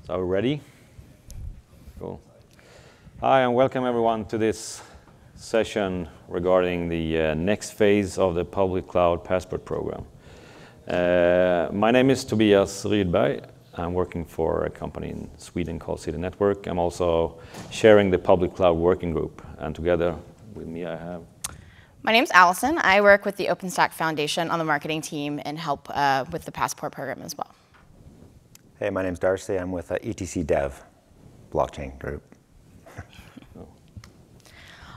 So are we ready? Cool. Hi, and welcome everyone to this session regarding the next phase of the Public Cloud Passport program. My name is Tobias Rydberg. I'm working for a company in Sweden called City Network. I'm also sharing the Public Cloud Working Group, and together with me I have... My name's Allison. I work with the OpenStack Foundation on the marketing team and help with the Passport program as well. Hey, my name's Darcy. I'm with ETC Dev blockchain group.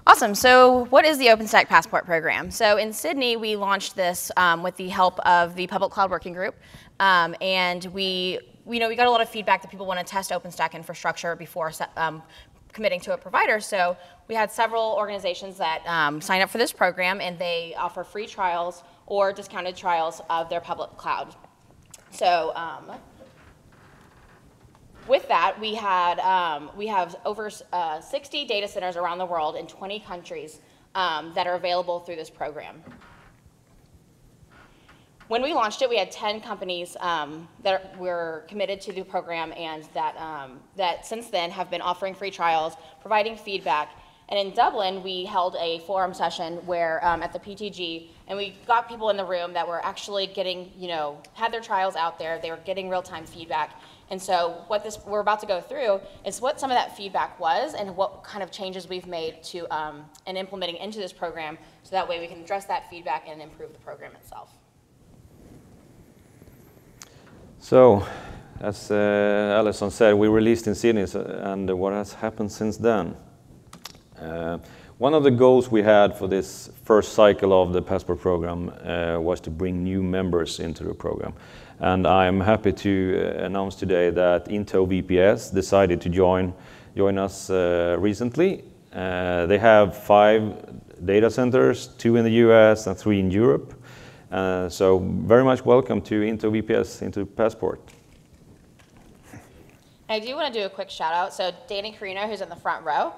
Awesome. So what is the OpenStack Passport program? So in Sydney, we launched this with the help of the Public Cloud Working Group. And we got a lot of feedback that people want to test OpenStack infrastructure before committing to a provider. So we had several organizations that signed up for this program, and they offer free trials or discounted trials of their public cloud. So with that, we have over 60 data centers around the world in 20 countries that are available through this program. When we launched it, we had 10 companies that were committed to the program and that since then have been offering free trials, providing feedback. And in Dublin, we held a forum session where at the PTG, and we got people in the room that were actually getting, had their trials out there. They were getting real-time feedback. And so what we're about to go through is what some of that feedback was and what kind of changes we've made to and implementing into this program, so that way we can address that feedback and improve the program itself. So, as Alison said, we released in Sydney, and what has happened since then? One of the goals we had for this first cycle of the Passport program was to bring new members into the program. And I'm happy to announce today that IntoVPS decided to join us recently. They have 5 data centers, 2 in the US and 3 in Europe. So very much welcome to IntoVPS, into Passport. I do want to do a quick shout out. So Danny Corrina, who's in the front row,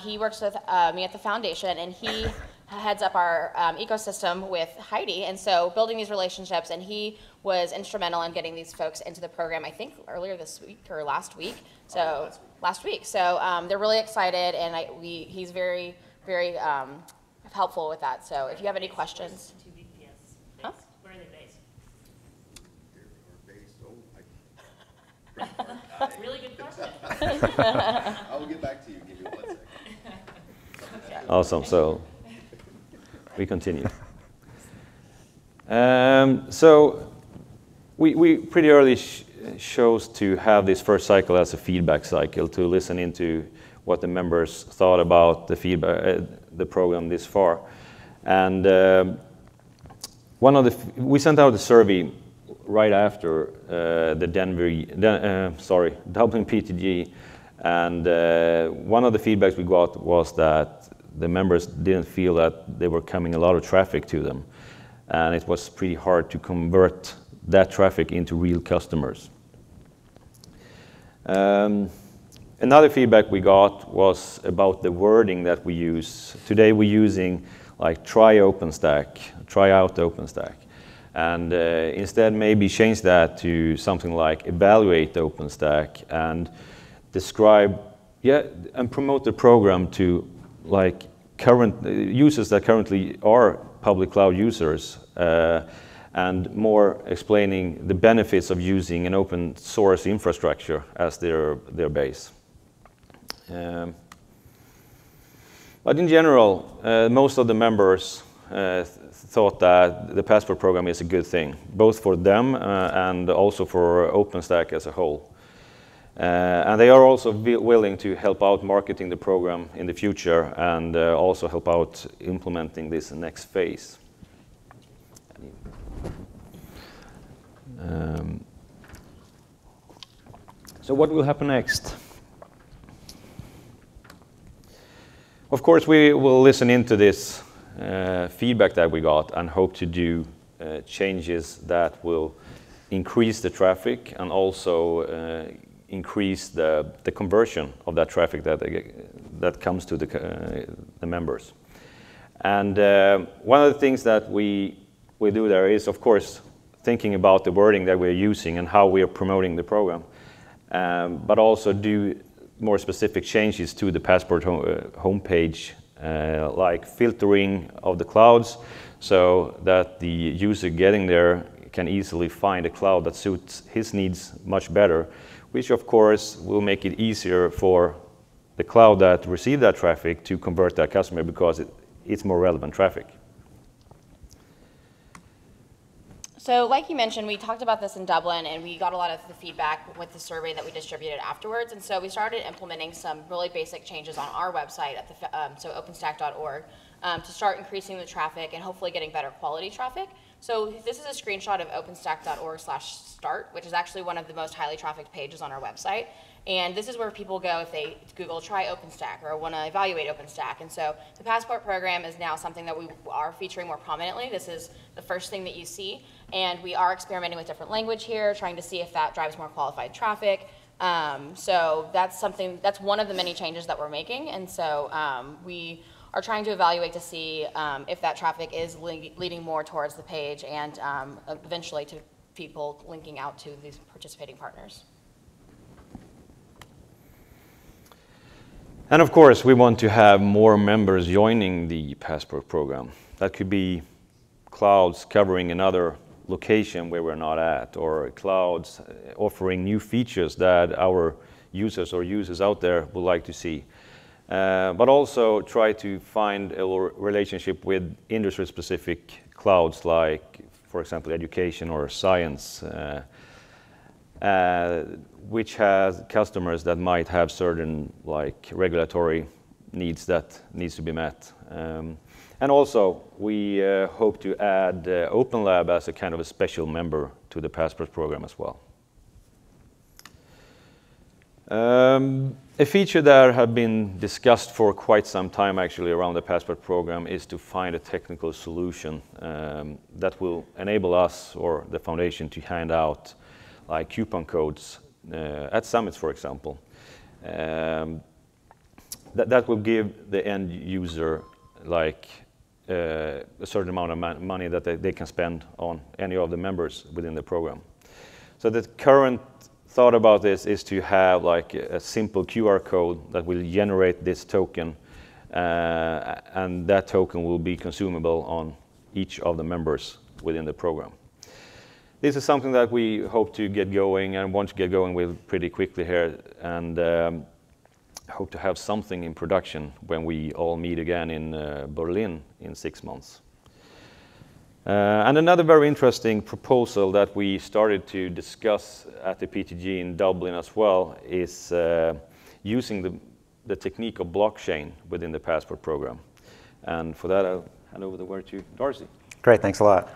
he works with me at the foundation, and he heads up our ecosystem with Heidi, and so building these relationships, and he was instrumental in getting these folks into the program, I think earlier this week or last week. So last week. So they're really excited, and he's very, very helpful with that. So if you have any questions. Huh? Where are they based? Really good question. I will get back to you. Give you 1 second. Okay. Awesome. So we continue. So we pretty early chose to have this first cycle as a feedback cycle, to listen into what the members thought about the feedback, the program this far, and we sent out a survey right after the Dublin PTG, and one of the feedbacks we got was that the members didn't feel that they were coming a lot of traffic to them, and it was pretty hard to convert that traffic into real customers. Another feedback we got was about the wording that we use. Today we're using like try OpenStack, try out OpenStack, and instead maybe change that to something like evaluate OpenStack and describe, and promote the program to like current users that currently are public cloud users, and more explaining the benefits of using an open source infrastructure as their base. But in general, most of the members thought that the Passport program is a good thing, both for them and also for OpenStack as a whole. And they are also willing to help out marketing the program in the future, and also help out implementing this next phase. So what will happen next? Of course, we will listen into this feedback that we got and hope to do changes that will increase the traffic and also increase the conversion of that traffic that comes to the members. And one of the things that we do there is, of course, thinking about the wording that we're using and how we are promoting the program. but also do more specific changes to the Passport homepage, like filtering of the clouds, so that the user getting there can easily find a cloud that suits his needs much better, which of course will make it easier for the cloud that received that traffic to convert that customer, because it's more relevant traffic. So like you mentioned, we talked about this in Dublin, and we got a lot of the feedback with the survey that we distributed afterwards. And so we started implementing some really basic changes on our website at the so openstack.org to start increasing the traffic and hopefully getting better quality traffic. So this is a screenshot of openstack.org/start, which is actually one of the most highly trafficked pages on our website. And this is where people go if they Google try OpenStack or want to evaluate OpenStack. And so the Passport program is now something that we are featuring more prominently. This is the first thing that you see. And we are experimenting with different language here, trying to see if that drives more qualified traffic. So that's one of the many changes that we're making. And so we are trying to evaluate to see if that traffic is leading more towards the page and eventually to people linking out to these participating partners. And of course, we want to have more members joining the Passport program. That could be clouds covering another location where we're not at, or clouds offering new features that our users or users out there would like to see. But also try to find a relationship with industry-specific clouds, like, for example, education or science, which has customers that might have certain regulatory needs that needs to be met. And also, we hope to add Open Lab as a kind of a special member to the Passport program as well. A feature that has been discussed for quite some time actually around the Passport program is to find a technical solution that will enable us or the foundation to hand out like coupon codes at summits, for example. That will give the end user like a certain amount of money that they can spend on any of the members within the program. So the current thought about this is to have like a simple QR code that will generate this token, and that token will be consumable on each of the members within the program. This is something that we hope to get going and want to get going with pretty quickly here, and hope to have something in production when we all meet again in Berlin in 6 months. And another very interesting proposal that we started to discuss at the PTG in Dublin as well is using the technique of blockchain within the Passport program. And for that, I'll hand over the word to Darcy. Great, thanks a lot.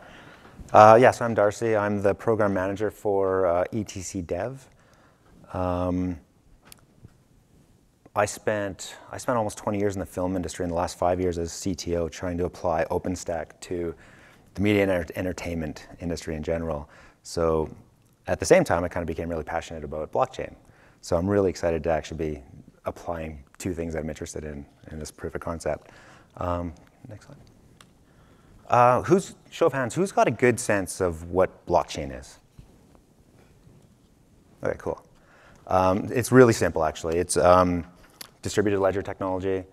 So I'm Darcy. I'm the program manager for ETC Dev. I spent almost 20 years in the film industry, in the last 5 years as CTO, trying to apply OpenStack to the media and entertainment industry in general. So at the same time, I kind of became really passionate about blockchain. So I'm really excited to actually be applying two things I'm interested in this proof of concept. Next slide. Show of hands, who's got a good sense of what blockchain is? Okay, cool. It's really simple, actually. It's distributed ledger technology.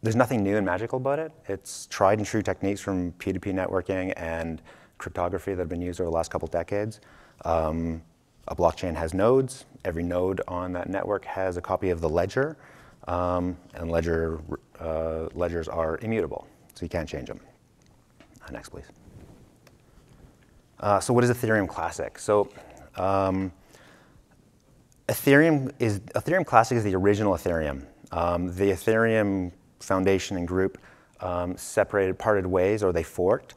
There's nothing new and magical about it. It's tried and true techniques from P2P networking and cryptography that have been used over the last couple decades. A blockchain has nodes. Every node on that network has a copy of the ledger, and ledgers are immutable, so you can't change them. Next, please. So what is Ethereum Classic? So Ethereum Classic is the original Ethereum. The Ethereum Foundation and group parted ways, or they forked,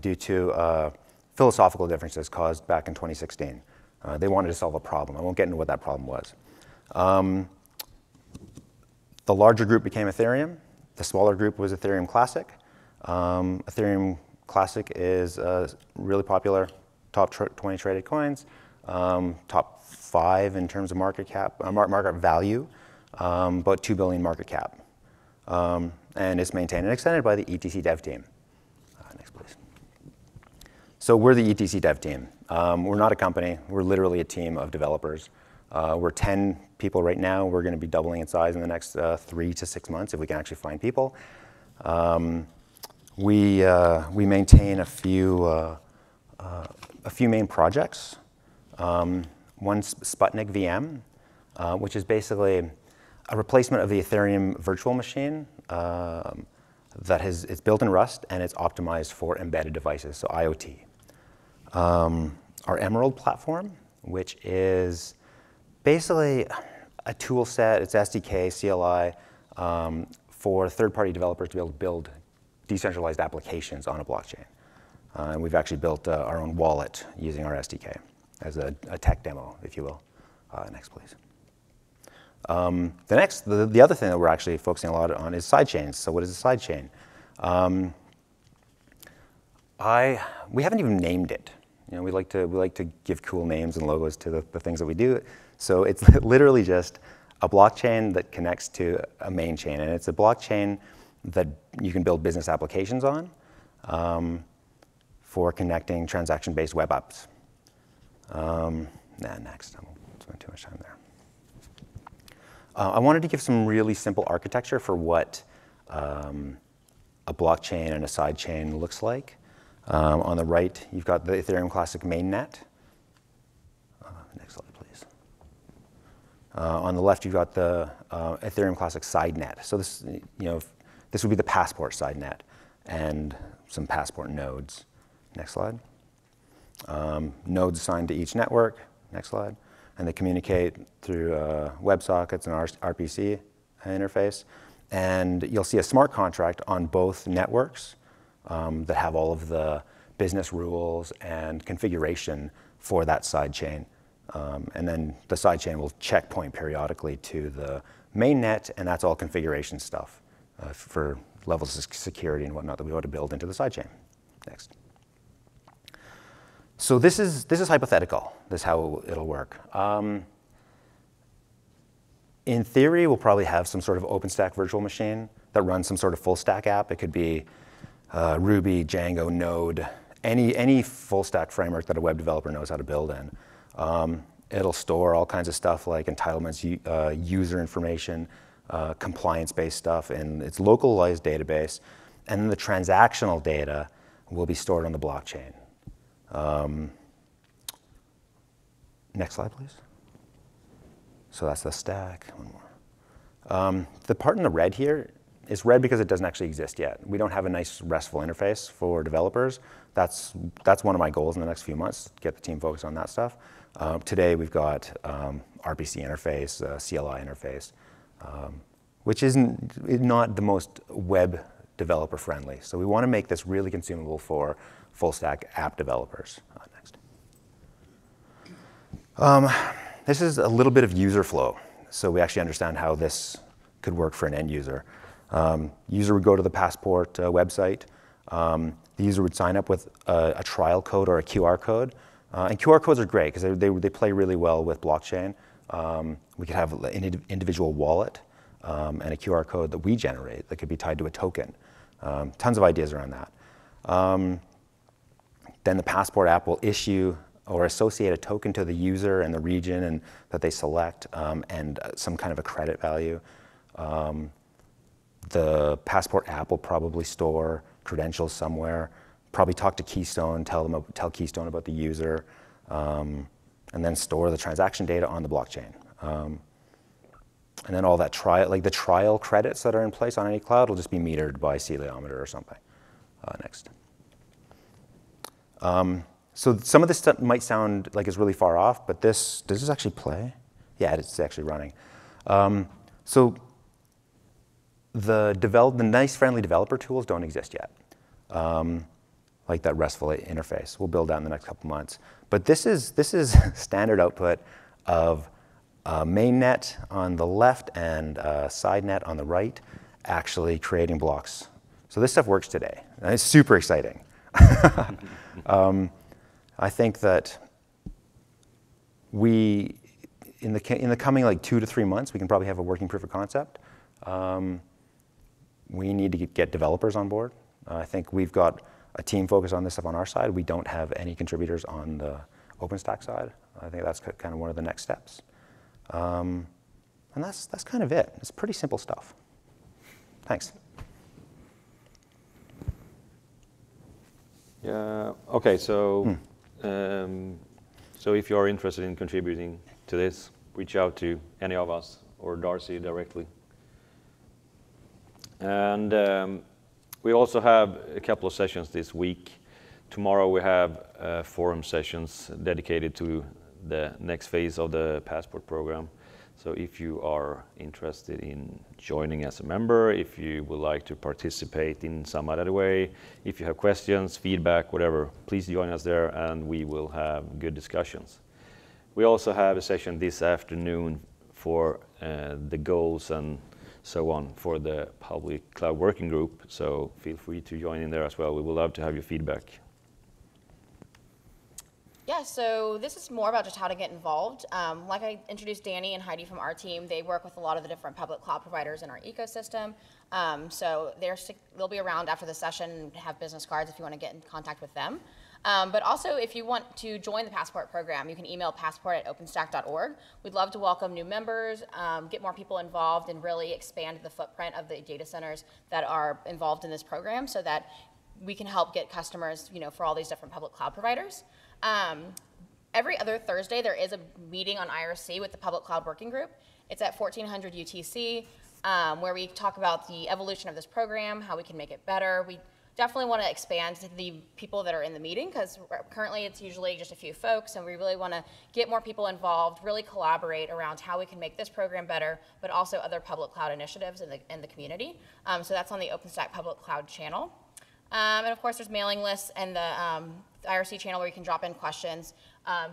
due to philosophical differences caused back in 2016. They wanted to solve a problem. I won't get into what that problem was. The larger group became Ethereum. The smaller group was Ethereum Classic. Ethereum Classic is really popular, top 20 traded coins, top 5 in terms of market cap, market value, about 2 billion market cap. And it's maintained and extended by the ETC dev team. Next, please. So we're the ETC dev team. We're not a company. We're literally a team of developers. We're 10 people right now. We're going to be doubling in size in the next 3 to 6 months if we can actually find people. We maintain a few main projects. One's Sputnik VM, which is basically a replacement of the Ethereum virtual machine it's built in Rust and it's optimized for embedded devices, so IoT. Our Emerald platform, which is basically a tool set, it's SDK, CLI, for third-party developers to be able to build decentralized applications on a blockchain. And we've actually built our own wallet using our SDK as a tech demo, if you will. Next, please. The other thing that we're actually focusing a lot on is sidechains. So what is a sidechain? We haven't even named it. You know, we like to give cool names and logos to the things that we do. So it's literally just a blockchain that connects to a main chain, and it's a blockchain that you can build business applications on for connecting transaction-based web apps. Next, I won't spend too much time there. I wanted to give some really simple architecture for what a blockchain and a sidechain looks like. On the right, you've got the Ethereum Classic mainnet. Next slide, please. On the left, you've got the Ethereum Classic sidenet. So this, this would be the Passport sidenet and some Passport nodes. Next slide. Nodes assigned to each network. Next slide. And they communicate through WebSockets and RPC interface. And you'll see a smart contract on both networks that have all of the business rules and configuration for that sidechain. And then the sidechain will checkpoint periodically to the mainnet, and that's all configuration stuff for levels of security and whatnot that we want to build into the sidechain. Next. So this is hypothetical. This is how it'll work. In theory, we'll probably have some sort of OpenStack virtual machine that runs some sort of full stack app. It could be Ruby, Django, Node, any full stack framework that a web developer knows how to build in. It'll store all kinds of stuff like entitlements, user information, compliance-based stuff in its localized database, and then the transactional data will be stored on the blockchain. Next slide, please. So that's the stack. One more. The part in the red here is red because it doesn't actually exist yet. We don't have a nice RESTful interface for developers. That's one of my goals in the next few months, get the team focused on that stuff. Today we've got RPC interface, CLI interface, which isn't not the most web developer friendly. So we want to make this really consumable for full stack app developers. Next. This is a little bit of user flow. So we actually understand how this could work for an end user. User would go to the Passport website. The user would sign up with a trial code or a QR code. And QR codes are great because they play really well with blockchain. We could have an individual wallet and a QR code that we generate that could be tied to a token. Tons of ideas around that. Then the Passport app will issue or associate a token to the user and the region and that they select and some kind of a credit value. The Passport app will probably store credentials somewhere, probably talk to Keystone, tell Keystone about the user, and then store the transaction data on the blockchain. And then all that the trial credits that are in place on any cloud will just be metered by Celiometer or something. Next. So some of this stuff might sound like it's really far off, but does this actually play? Yeah, it's actually running. So the nice friendly developer tools don't exist yet, like that RESTful interface. We'll build that in the next couple months. But this is standard output of mainnet on the left and sidenet on the right, actually creating blocks. So this stuff works today, and it's super exciting. I think that in the coming like 2 to 3 months, we can probably have a working proof of concept. We need to get developers on board. I think we've got a team focused on this stuff on our side. We don't have any contributors on the OpenStack side. I think that's kind of one of the next steps. And that's kind of it. It's pretty simple stuff. Thanks. Yeah. Okay. So, so if you are interested in contributing to this, reach out to any of us or Darcy directly. And we also have a couple of sessions this week. Tomorrow we have forum sessions dedicated to the next phase of the Passport program. So if you are interested in joining as a member, if you would like to participate in some other way, if you have questions, feedback, whatever, please join us there and we will have good discussions. We also have a session this afternoon for the goals and so on for the Public Cloud Working Group. So feel free to join in there as well. We would love to have your feedback. Yeah, so this is more about just how to get involved. Like I introduced Danny and Heidi from our team, they work with a lot of the different public cloud providers in our ecosystem. So they'll be around after the session and have business cards if you want to get in contact with them. But also, if you want to join the Passport program, you can email passport@openstack.org. We'd love to welcome new members, get more people involved, and really expand the footprint of the data centers that are involved in this program so that we can help get customers, for all these different public cloud providers. Every other Thursday, there is a meeting on IRC with the Public Cloud Working Group. It's at 1400 UTC, where we talk about the evolution of this program, how we can make it better. We definitely want to expand the people that are in the meeting, because currently it's usually just a few folks, and we really want to get more people involved, really collaborate around how we can make this program better, but also other public cloud initiatives in the community. So that's on the OpenStack Public Cloud channel. And of course, there's mailing lists and the IRC channel where you can drop in questions.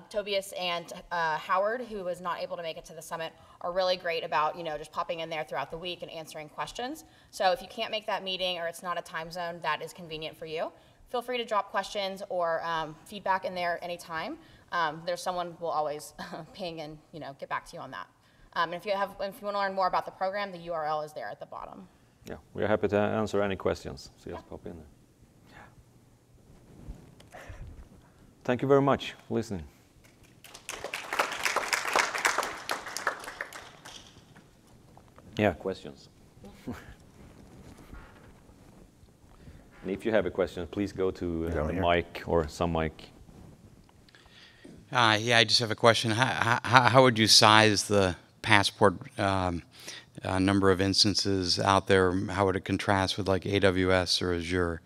Tobias and Howard, who was not able to make it to the summit, are really great about just popping in there throughout the week and answering questions. So if you can't make that meeting or it's not a time zone that is convenient for you, feel free to drop questions or feedback in there anytime. There's someone who will always ping and get back to you on that. And if you want to learn more about the program, the URL is there at the bottom. Yeah, we're happy to answer any questions. So just pop in there. Thank you very much for listening. Yeah, questions. And if you have a question, please go to the mic or some mic. Yeah, I just have a question. How would you size the Passport number of instances out there? How would it contrast with like AWS or Azure?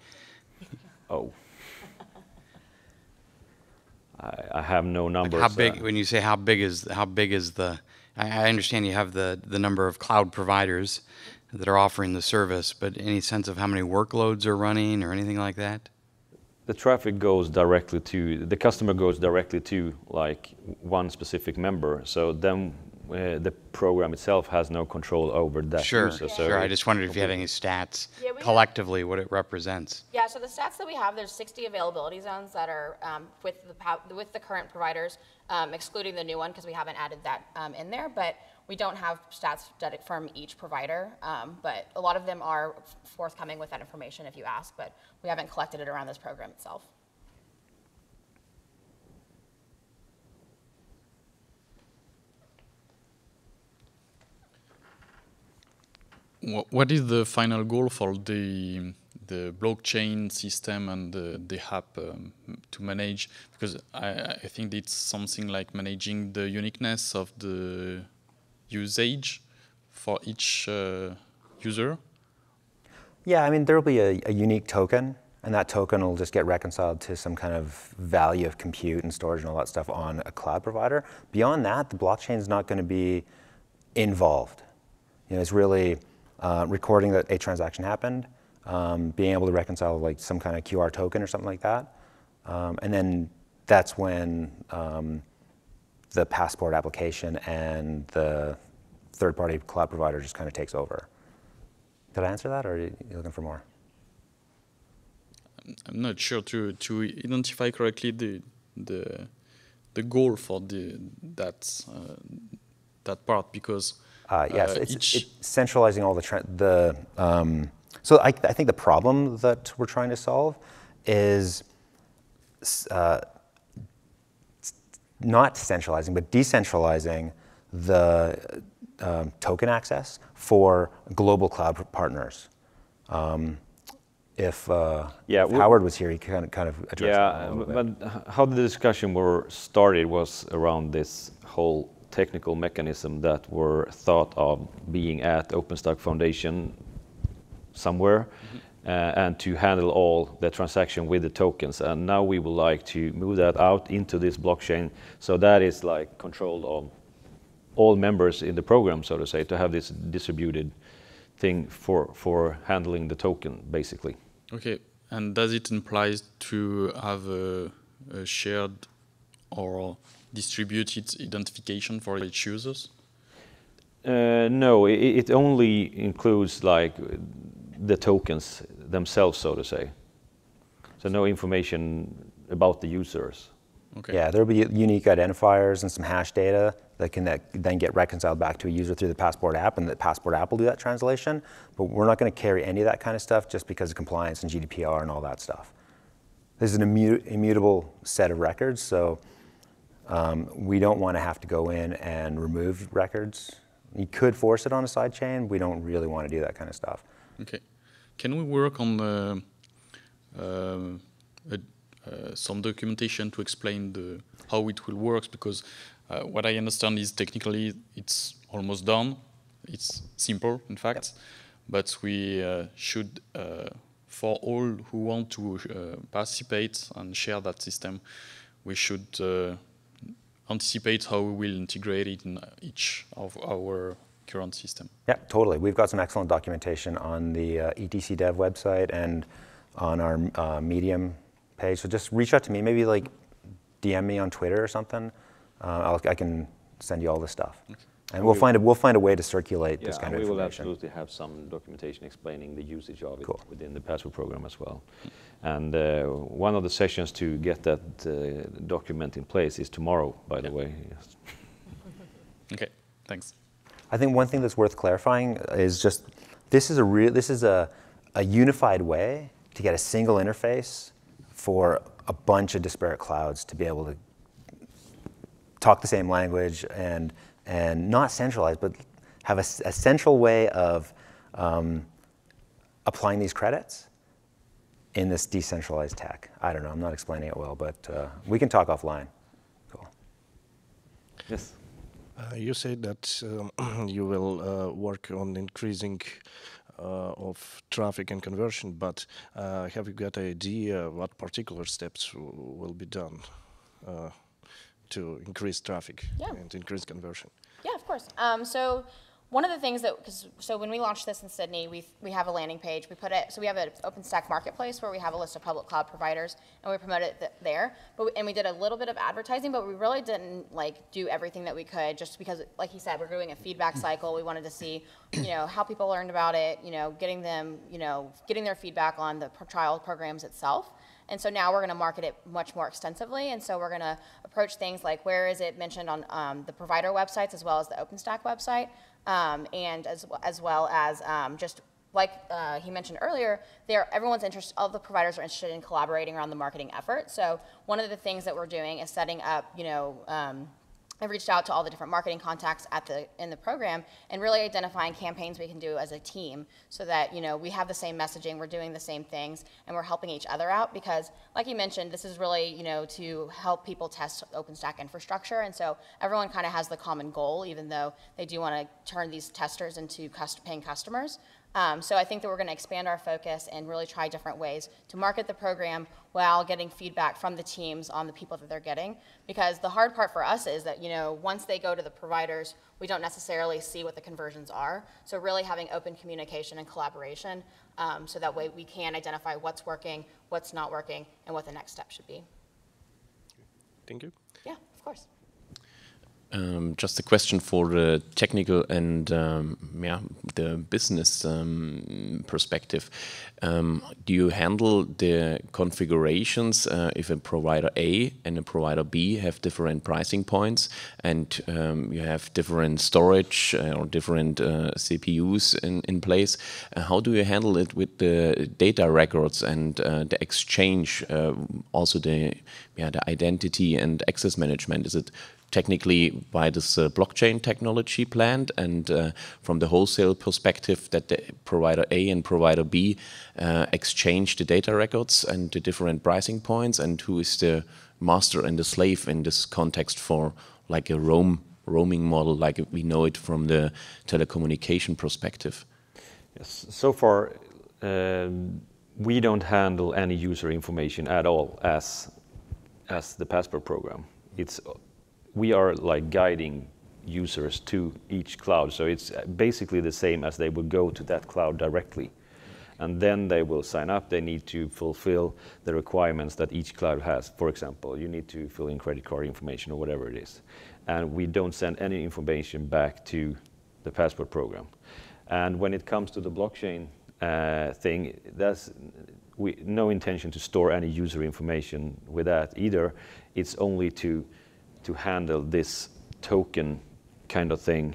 Oh. I have no numbers. Like how big? When you say how big is the? I understand you have the number of cloud providers that are offering the service, but any sense of how many workloads are running or anything like that? The traffic goes directly to the customer, goes directly to like one specific member. So then the program itself has no control over that user. So sure. I just wondered if you had any stats collectively, what it represents. Yeah, so the stats that we have, there's 60 availability zones that are with the current providers, excluding the new one because we haven't added that in there, but we don't have stats from each provider, but a lot of them are forthcoming with that information if you ask, but we haven't collected it around this program itself. What is the final goal for the blockchain system and the app to manage? Because I think it's something like managing the uniqueness of the usage for each user. Yeah, I mean, there will be a unique token, and that token will just get reconciled to some kind of value of compute and storage and all that stuff on a cloud provider. Beyond that, the blockchain is not going to be involved. It's really recording that a transaction happened, being able to reconcile like some kind of QR token or something like that, and then that's when the Passport application and the third-party cloud provider just kind of takes over. Did I answer that, or are you looking for more? I'm not sure to identify correctly the goal for that part, because yes, it's centralizing all so I think the problem that we're trying to solve is not centralizing, but decentralizing the token access for global cloud partners. If Howard was here, he could kind of address that a little bit. But how the discussion were started was around this whole technical mechanism that were thought of being at OpenStack Foundation somewhere, and to handle all the transaction with the tokens. And now we would like to move that out into this blockchain, so that is like controlled of all members in the program, so to say, to have this distributed thing for handling the token, basically. Okay, and does it imply to have a shared or distributed identification for each users? No, it only includes like the tokens themselves, so to say. So no information about the users. Okay. Yeah, there'll be unique identifiers and some hash data that can then get reconciled back to a user through the Passport app, and the Passport app will do that translation. But we're not going to carry any of that kind of stuff just because of compliance and GDPR and all that stuff. This is an immutable set of records, so we don't want to have to go in and remove records. You could force it on a sidechain. We don't really want to do that kind of stuff. Okay. Can we work on some documentation to explain how it will work? Because what I understand is technically it's almost done. It's simple, in fact, but we should, for all who want to participate and share that system, we should anticipate how we will integrate it in each of our current system. Yeah, totally. We've got some excellent documentation on the ETC Dev website and on our Medium page. So just reach out to me, maybe like DM me on Twitter or something. I can send you all this stuff. Okay. And we'll find a way to circulate this kind of information. We will absolutely have some documentation explaining the usage of it within the Passport program as well. And one of the sessions to get that document in place is tomorrow, by the way. Yes. Okay, thanks. I think one thing that's worth clarifying is just this is a unified way to get a single interface for a bunch of disparate clouds to be able to talk the same language and not centralized, but have a central way of applying these credits in this decentralized tech. I don't know, I'm not explaining it well, but we can talk offline. Cool. Yes. You said that you will work on increasing of traffic and conversion, but have you got an idea what particular steps will be done to increase traffic and increase conversion? Yeah, of course. So one of the things so when we launched this in Sydney, we have a landing page. So we have an OpenStack marketplace where we have a list of public cloud providers, and we promote it there. And we did a little bit of advertising, but we really didn't do everything that we could, just because, like he said, we're doing a feedback cycle. We wanted to see, how people learned about it, getting their feedback on the trial programs itself. And so now we're going to market it much more extensively. And so we're going to approach things like where is it mentioned on the provider websites as well as the OpenStack website. And as well as just like he mentioned earlier, everyone's interested, all the providers are interested in collaborating around the marketing effort. So one of the things that we're doing is setting up, I've reached out to all the different marketing contacts in the program and really identifying campaigns we can do as a team so that, we have the same messaging, we're doing the same things, and we're helping each other out because, like you mentioned, this is really, to help people test OpenStack infrastructure. And so everyone kind of has the common goal, even though they do want to turn these testers into paying customers. So I think that we're going to expand our focus and really try different ways to market the program while getting feedback from the teams on the people that they're getting. Because the hard part for us is that, once they go to the providers, we don't necessarily see what the conversions are. So really having open communication and collaboration so that way we can identify what's working, what's not working, and what the next step should be. Thank you. Yeah, of course. Just a question for the technical and the business perspective. Do you handle the configurations if a provider A and a provider B have different pricing points, and you have different storage or different CPUs in place? How do you handle it with the data records and the exchange, also the identity and access management? Is it technically by this blockchain technology planned, and from the wholesale perspective that the provider A and provider B exchange the data records and the different pricing points, and who is the master and the slave in this context for like a roaming model like we know it from the telecommunication perspective? Yes, so far we don't handle any user information at all as the Passport program. We are like guiding users to each cloud, so it's basically the same as they would go to that cloud directly, and then they will sign up. They need to fulfill the requirements that each cloud has. For example, you need to fill in credit card information or whatever it is, and we don't send any information back to the Passport program. And when it comes to the blockchain thing, that's no intention to store any user information with that either. It's only to handle this token kind of thing,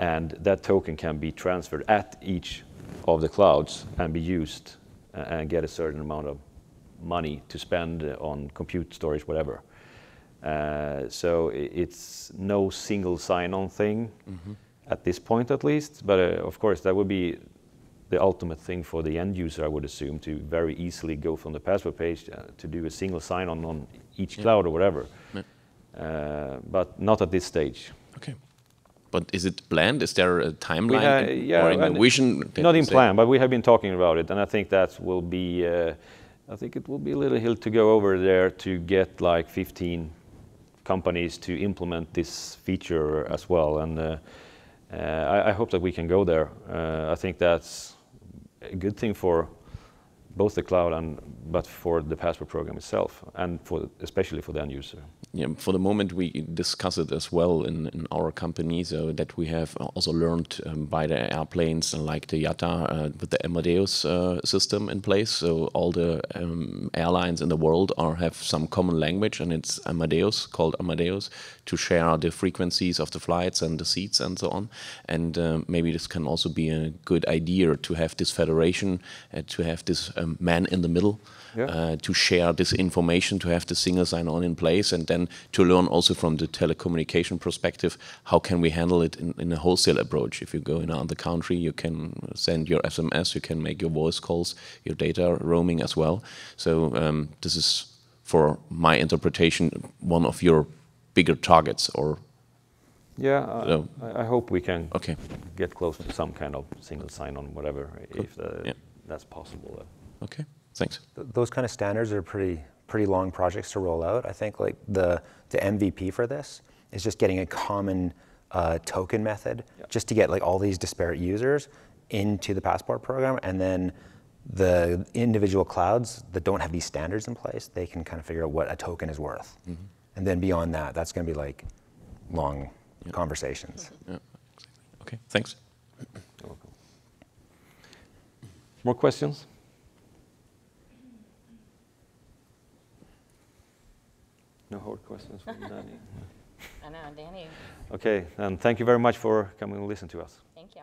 and that token can be transferred at each of the clouds and be used and get a certain amount of money to spend on compute storage, whatever. So it's no single sign-on thing at this point, at least. But of course, that would be the ultimate thing for the end user, I would assume, to very easily go from the Passport page to do a single sign-on on each cloud or whatever. But not at this stage. Okay. But is it planned? Is there a timeline or in the vision? Not in plan, but we have been talking about it, and I think that will be. I think it will be a little hill to go over there to get like 15 companies to implement this feature as well, and I hope that we can go there. I think that's a good thing for both the cloud but for the Passport program itself, and especially for the end user. Yeah, for the moment we discuss it as well in our company, so that we have also learned by the airplanes like the IATA with the Amadeus system in place. So all the airlines in the world have some common language, and it's Amadeus, called Amadeus, to share the frequencies of the flights and the seats and so on. And maybe this can also be a good idea to have this federation, to have this man in the middle, to share this information, to have the single sign-on in place, and then to learn also from the telecommunication perspective, how can we handle it in a wholesale approach. If you go in another country, you can send your SMS, you can make your voice calls, your data roaming as well. So this is, for my interpretation, one of your bigger targets, or? Yeah, I hope we can get close to some kind of single sign-on, whatever, if that's possible. Okay, thanks. Those kind of standards are pretty long projects to roll out. I think like the MVP for this is just getting a common token method, just to get like all these disparate users into the Passport program, and then the individual clouds that don't have these standards in place, they can kind of figure out what a token is worth. And then beyond that, that's going to be like long conversations. Yeah. Okay, thanks. You're welcome. More questions? No hard questions from Danny? I know, Danny. Okay, and thank you very much for coming and listening to us. Thank you.